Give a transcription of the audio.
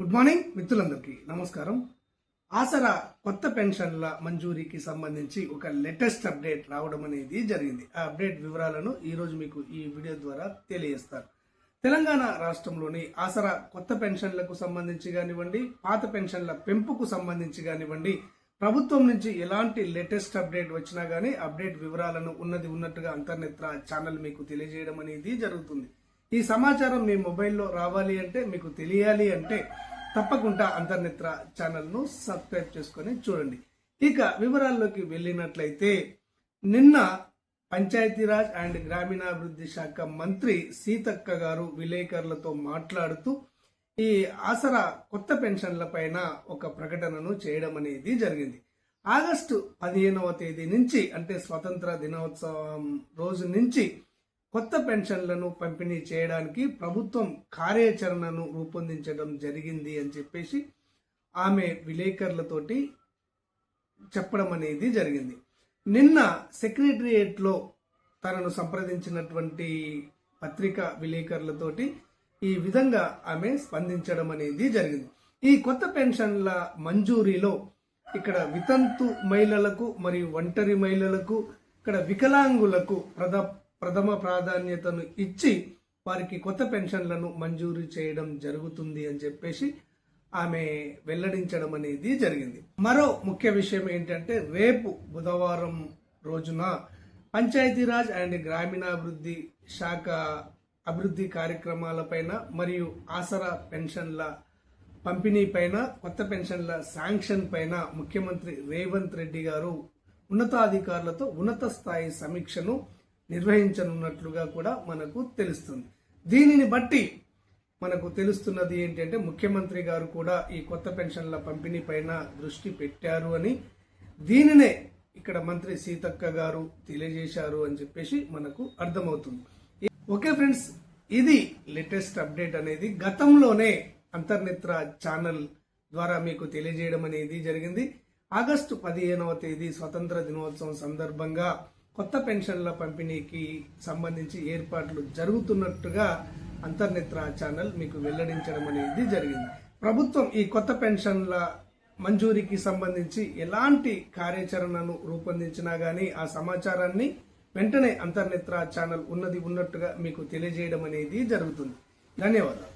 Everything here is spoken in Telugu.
గుడ్ మార్నింగ్ మిత్రులందరికీ నమస్కారం. ఆసరా కొత్త పెన్షన్ల మంజూరీకి సంబంధించి ఒక లేటెస్ట్ అప్డేట్ రావడం అనేది జరిగింది. ఆ అప్డేట్ వివరాలను ఈ రోజు మీకు ఈ వీడియో ద్వారా తెలియజేస్తారు. తెలంగాణ రాష్ట్రంలోని ఆసరా కొత్త పెన్షన్లకు సంబంధించి కానివ్వండి, పాత పెన్షన్ల పెంపుకు సంబంధించి కానివ్వండి, ప్రభుత్వం నుంచి ఎలాంటి లేటెస్ట్ అప్డేట్ వచ్చినా గానీ అప్డేట్ వివరాలను ఉన్నది ఉన్నట్టుగా అంతర్నేత్ర ఛానల్ మీకు తెలియజేయడం అనేది జరుగుతుంది. ఈ సమాచారం మీ మొబైల్లో రావాలి అంటే, మీకు తెలియాలి అంటే తప్పకుండా అంతర్నేత్ర ఛానల్ను సబ్స్క్రైబ్ చేసుకొని చూడండి. ఇక వివరాల్లోకి వెళ్ళినట్లయితే, నిన్న పంచాయతీరాజ్ అండ్ గ్రామీణాభివృద్ధి శాఖ మంత్రి సీతక్క గారు విలేకరులతో మాట్లాడుతూ ఈ ఆసరా కొత్త పెన్షన్ల పైన ఒక ప్రకటనను చేయడం అనేది జరిగింది. ఆగస్టు 15వ తేదీ నుంచి, అంటే స్వతంత్ర దినోత్సవం రోజు నుంచి కొత్త పెన్షన్లను పంపిణీ చేయడానికి ప్రభుత్వం కార్యాచరణను రూపొందించడం జరిగింది అని చెప్పేసి ఆమె విలేకరులతోటి చెప్పడం అనేది జరిగింది. నిన్న సెక్రటరియేట్లో తనను సంప్రదించినటువంటి పత్రికా విలేకరులతోటి ఈ విధంగా ఆమె స్పందించడం అనేది జరిగింది. ఈ కొత్త పెన్షన్ల మంజూరీలో ఇక్కడ వితంతు మహిళలకు మరియు ఒంటరి మహిళలకు, ఇక్కడ వికలాంగులకు ప్రథమ ప్రాధాన్యతను ఇచ్చి వారికి కొత్త పెన్షన్లను మంజూరు చేయడం జరుగుతుంది అని చెప్పేసి ఆమె వెల్లడించడం అనేది జరిగింది. మరో ముఖ్య విషయం ఏంటంటే, రేపు బుధవారం రోజున పంచాయతీరాజ్ అండ్ గ్రామీణాభివృద్ధి శాఖ అభివృద్ధి కార్యక్రమాలపైన మరియు ఆసరా పెన్షన్ల పంపిణీ పైన, కొత్త పెన్షన్ల శాంక్షన్ పైన ముఖ్యమంత్రి రేవంత్ రెడ్డి గారు ఉన్నతాధికారులతో ఉన్నత స్థాయి సమీక్షను నిర్వహించనున్నట్లుగా కూడా మనకు తెలుస్తుంది. దీనిని బట్టి మనకు తెలుస్తున్నది ఏంటంటే, ముఖ్యమంత్రి గారు కూడా ఈ కొత్త పెన్షన్ల పంపిణీ పైన దృష్టి పెట్టారు అని, దీనినే ఇక్కడ మంత్రి సీతక్క గారు తెలియజేశారు అని చెప్పేసి మనకు అర్థమవుతుంది. ఓకే ఫ్రెండ్స్, ఇది లేటెస్ట్ అప్డేట్ అనేది గతంలోనే అంతర్నేత్ర ఛానల్ ద్వారా మీకు తెలియజేయడం అనేది జరిగింది. ఆగస్టు 15వ తేదీ స్వతంత్ర దినోత్సవం సందర్భంగా కొత్త పెన్షన్ల పంపిణీకి సంబంధించి ఏర్పాట్లు జరుగుతున్నట్టుగా అంతర్నేత్ర ఛానల్ మీకు వెల్లడించడం అనేది జరిగింది. ప్రభుత్వం ఈ కొత్త పెన్షన్ల మంజూరీకి సంబంధించి ఎలాంటి కార్యాచరణను రూపొందించినా గానీ ఆ సమాచారాన్ని వెంటనే అంతర్నేత్ర ఛానల్ ఉన్నది ఉన్నట్టుగా మీకు తెలియజేయడం అనేది జరుగుతుంది. ధన్యవాదాలు.